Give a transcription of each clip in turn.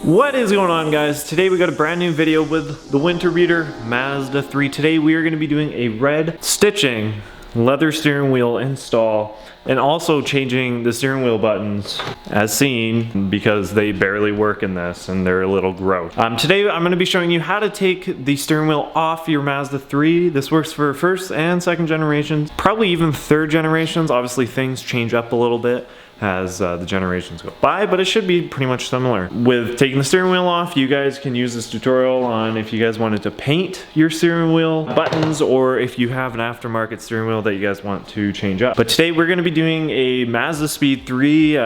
What is going on, guys? Today we got a brand new video with the winter beater Mazda 3. Today we are going to be doing a red stitching leather steering wheel install and also changing the steering wheel buttons as seen because they barely work in this and they're a little gross. Today I'm going to be showing you how to take the steering wheel off your Mazda 3. This works for first and second generations, probably even third generations. Obviously things change up a little bit as the generations go by, but it should be pretty much similar. With taking the steering wheel off, you guys can use this tutorial on if you guys wanted to paint your steering wheel buttons or if you have an aftermarket steering wheel that you guys want to change up. But today we're going to be doing a MazdaSpeed 3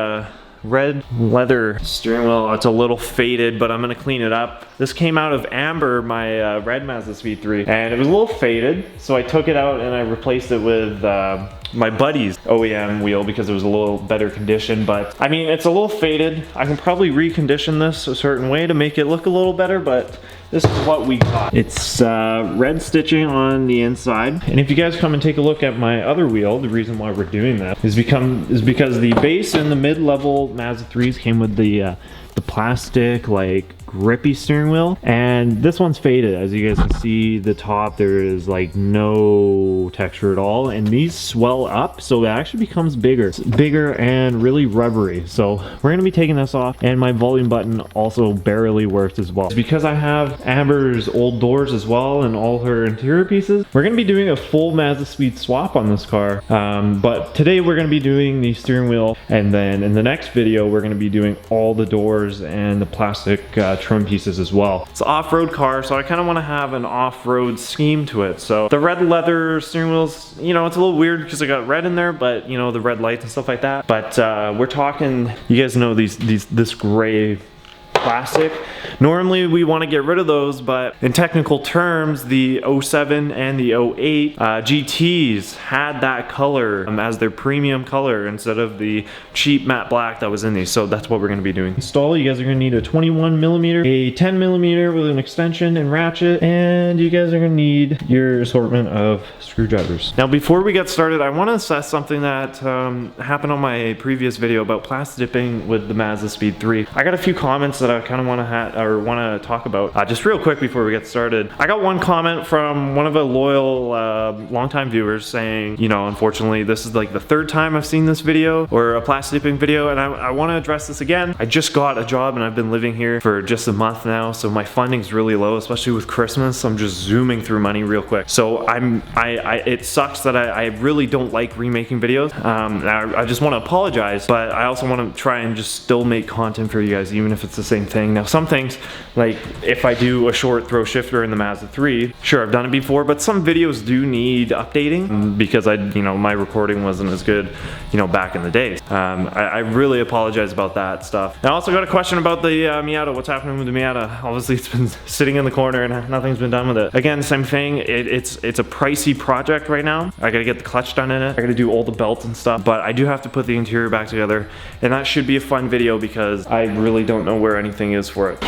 red leather steering wheel. It's a little faded, but I'm gonna clean it up. This came out of amber, my red MazdaSpeed 3, and it was a little faded, so I took it out and I replaced it with my buddy's OEM wheel because it was a little better condition. But I mean, it's a little faded. I can probably recondition this a certain way to make it look a little better, but this is what we got. It's red stitching on the inside. And if you guys come and take a look at my other wheel, the reason why we're doing that is because the base and the mid-level Mazda 3s came with the plastic, like, grippy steering wheel, and this one's faded. As you guys can see, the top, there is like no texture at all, and these swell up, so it actually becomes bigger and really rubbery. So we're going to be taking this off, and my volume button also barely works as well. It's because I have Amber's old doors as well and all her interior pieces. We're going to be doing a full MazdaSpeed swap on this car, but today we're going to be doing the steering wheel, and then in the next video we're going to be doing all the doors and the plastic trim pieces as well. It's an off-road car, so I kind of want to have an off-road scheme to it. So the red leather steering wheels, you know, it's a little weird because I got red in there, but you know, the red lights and stuff like that. But we're talking, you guys know this gray plastic. Normally we want to get rid of those, but in technical terms, the 07 and the 08 GTs had that color as their premium color instead of the cheap matte black that was in these. So that's what we're going to be doing. Install, you guys are going to need a 21mm, a 10mm with an extension and ratchet, and you guys are going to need your assortment of screwdrivers. Now before we get started, I want to assess something that happened on my previous video about plastic dipping with the MazdaSpeed 3. I got a few comments that I kind of want to talk about just real quick before we get started. I got one comment from one of the loyal longtime viewers saying, you know, unfortunately this is like the third time I've seen this video or a plastic dipping video, and I want to address this again. I just got a job and I've been living here for just a month now, so my funding's really low, especially with Christmas. I'm just zooming through money real quick. So it sucks that I really don't like remaking videos. I just want to apologize, but I also want to try and just still make content for you guys, even if it's the same thing. Now some things, like if I do a short throw shifter in the Mazda 3, sure, I've done it before, but some videos do need updating because my recording wasn't as good, you know, back in the days. I really apologize about that stuff. I also got a question about the Miata. What's happening with the Miata? Obviously it's been sitting in the corner and nothing's been done with it. Again, same thing. It's a pricey project right now. I gotta get the clutch done in it. I gotta do all the belts and stuff, but I do have to put the interior back together, and that should be a fun video because I really don't know where anything is for it.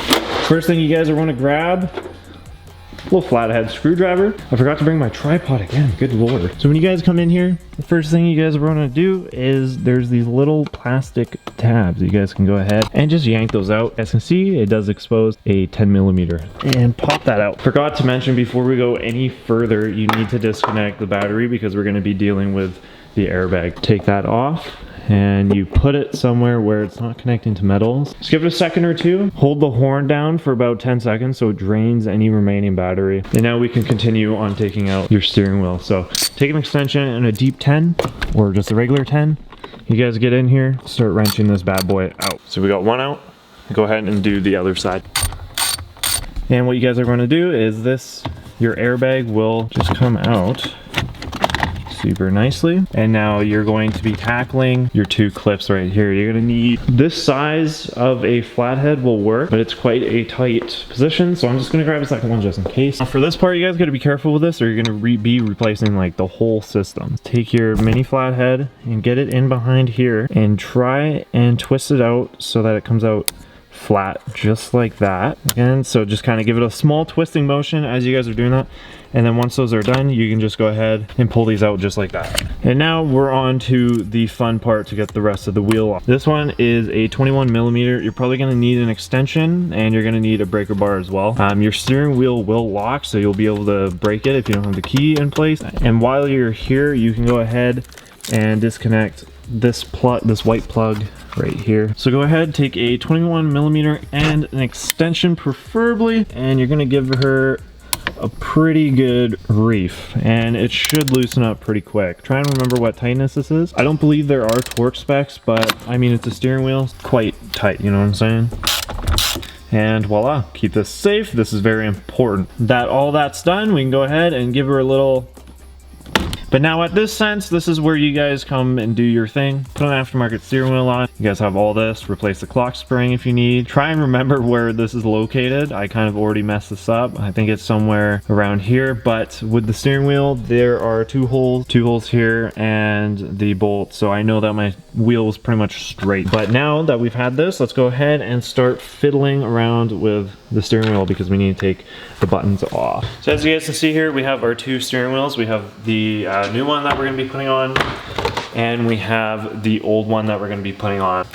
First thing you guys are going to grab, a little flathead screwdriver. I forgot to bring my tripod again, good lord. So when you guys come in here, the first thing you guys are going to do is there's these little plastic tabs. You guys can go ahead and just yank those out. As you can see, it does expose a 10mm, and pop that out. Forgot to mention before we go any further, you need to disconnect the battery because we're going to be dealing with the airbag. Take that off, and you put it somewhere where it's not connecting to metals. Just give it a second or two. Hold the horn down for about 10 seconds so it drains any remaining battery. And now we can continue on taking out your steering wheel. So take an extension and a deep 10 or just a regular 10. You guys get in here, start wrenching this bad boy out. So we got one out. Go ahead and do the other side. And what you guys are going to do is your airbag will just come out super nicely, and now you're going to be tackling your two clips right here. You're going to need this size of a flathead will work, but it's quite a tight position, so I'm just going to grab a second one just in case. Now for this part, you guys got to be careful with this or you're going to be replacing like the whole system. Take your mini flathead and get it in behind here and try and twist it out so that it comes out flat just like that. And so just kind of give it a small twisting motion as you guys are doing that. And then once those are done, you can just go ahead and pull these out just like that. And now we're on to the fun part to get the rest of the wheel off. This one is a 21 millimeter. You're probably gonna need an extension and you're gonna need a breaker bar as well. Your steering wheel will lock, so you'll be able to break it if you don't have the key in place. And while you're here, you can go ahead and disconnect this plug, this white plug right here. So go ahead, take a 21 millimeter and an extension preferably, and you're gonna give her a pretty good reef, and it should loosen up pretty quick. Try and remember what tightness this is. I don't believe there are torque specs, but I mean, it's a steering wheel, quite tight, you know what I'm saying? And voila, keep this safe. This is very important. All that's done, we can go ahead and give her a little. But now at this sense, this is where you guys come and do your thing. Put an aftermarket steering wheel on. You guys have all this. Replace the clock spring if you need. Try and remember where this is located. I kind of already messed this up. I think it's somewhere around here, but with the steering wheel, there are two holes here and the bolt. So I know that my wheel is pretty much straight. But now that we've had this, let's go ahead and start fiddling around with the steering wheel because we need to take the buttons off. So as you guys can see here, we have our two steering wheels. We have the new one that we're going to be putting on, and we have the old one that we're going to be putting on.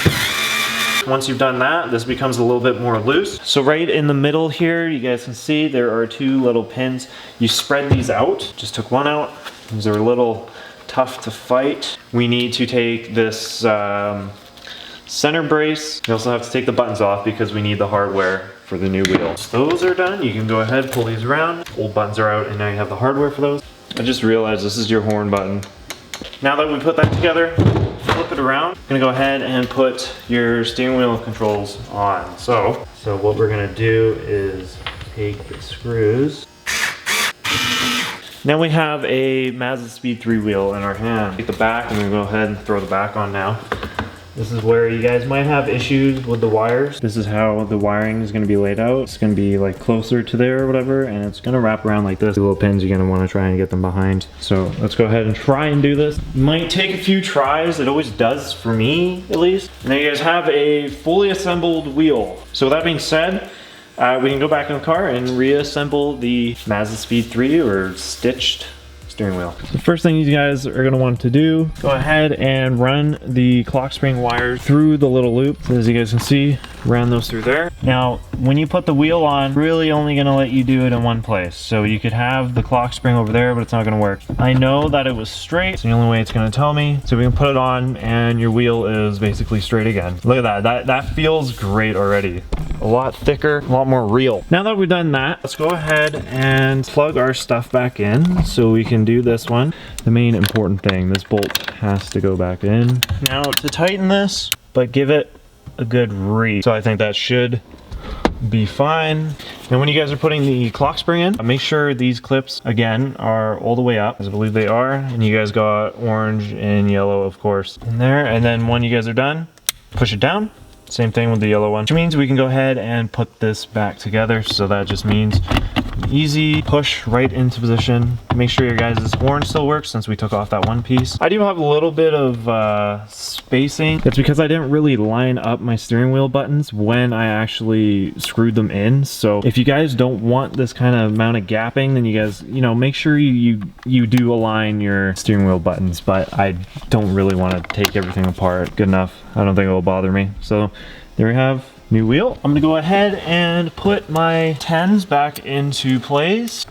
Once you've done that, this becomes a little bit more loose. So right in the middle here, you guys can see there are two little pins. You spread these out. Just took one out. These are a little tough to fight. We need to take this center brace. You also have to take the buttons off because we need the hardware for the new wheel. So those are done. You can go ahead, pull these around. Old buttons are out, and now you have the hardware for those. I just realized this is your horn button. Now that we put that together, flip it around. I'm gonna go ahead and put your steering wheel controls on. So what we're gonna do is take the screws. Now we have a MazdaSpeed 3 wheel in our hand. Take the back, I'm gonna go ahead and throw the back on now. This is where you guys might have issues with the wires. This is how the wiring is gonna be laid out. It's gonna be like closer to there or whatever, and it's gonna wrap around like this. The little pins, you're gonna wanna try and get them behind. So let's go ahead and try and do this. Might take a few tries. It always does for me, at least. And then you guys have a fully assembled wheel. So with that being said, we can go back in the car and reassemble the MazdaSpeed 3 or stitched steering wheel. The first thing you guys are going to want to do, go ahead and run the clock spring wires through the little loop. So as you guys can see, ran those through there. Now, when you put the wheel on, really only going to let you do it in one place. So you could have the clock spring over there, but it's not going to work. I know that it was straight. It's the only way it's going to tell me. So we can put it on and your wheel is basically straight again. Look at that. That feels great already. A lot thicker, a lot more real. Now that we've done that, let's go ahead and plug our stuff back in so we can do this one. The main important thing, this bolt has to go back in. Now to tighten this, but give it a good reef. So I think that should be fine. And when you guys are putting the clock spring in, make sure these clips again are all the way up, as I believe they are. And you guys got orange and yellow, of course, in there. And then when you guys are done, push it down. Same thing with the yellow one, which means we can go ahead and put this back together. So that just means easy push right into position. Make sure your guys' horn still works since we took off that one piece. I do have a little bit of spacing. It's because I didn't really line up my steering wheel buttons when I actually screwed them in. So if you guys don't want this kind of amount of gapping, then you guys, you know, make sure you do align your steering wheel buttons. But I don't really want to take everything apart. Good enough. I don't think it will bother me. So there we have new wheel. I'm gonna go ahead and put my 10s back into place.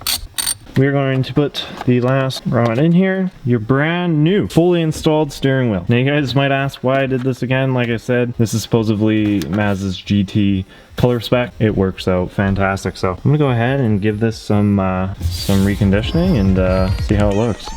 We're going to put the last rod in here. Your brand new, fully installed steering wheel. Now you guys might ask why I did this again. Like I said, this is supposedly Mazda's GT color spec. It works out fantastic. So I'm gonna go ahead and give this some reconditioning and see how it looks.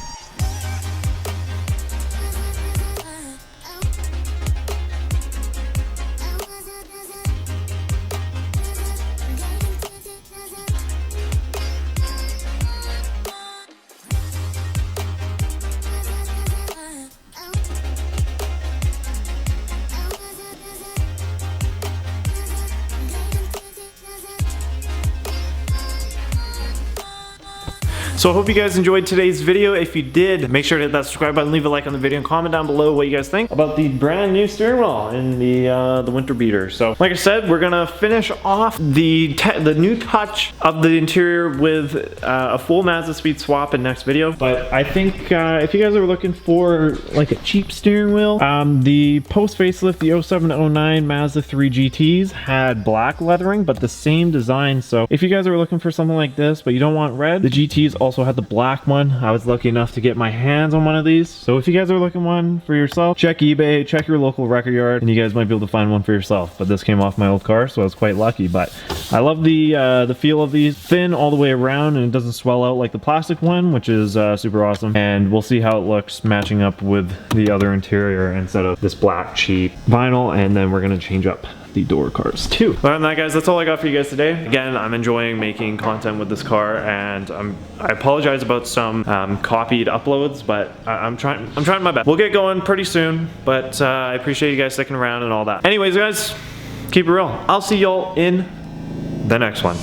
So I hope you guys enjoyed today's video. If you did, make sure to hit that subscribe button, leave a like on the video, and comment down below what you guys think about the brand new steering wheel in the winter beater. So like I said, we're gonna finish off the new touch of the interior with a full MazdaSpeed swap in next video. But I think if you guys are looking for like a cheap steering wheel, the post facelift, the 07 to 09 Mazda 3 GTs had black leathering, but the same design. So if you guys are looking for something like this, but you don't want red, the GTs also had the black one. I was lucky enough to get my hands on one of these. So if you guys are looking one for yourself, check eBay, check your local record yard, and you guys might be able to find one for yourself. But this came off my old car, so I was quite lucky. But I love the feel of these. Thin all the way around, and it doesn't swell out like the plastic one, which is super awesome. And we'll see how it looks matching up with the other interior instead of this black cheap vinyl. And then we're gonna change up the door cards too. Other than that, guys, that's all I got for you guys today. Again, I'm enjoying making content with this car, and I apologize about some copied uploads, but I'm trying my best. We'll get going pretty soon, but I appreciate you guys sticking around and all that. Anyways, guys, keep it real. I'll see y'all in the next one.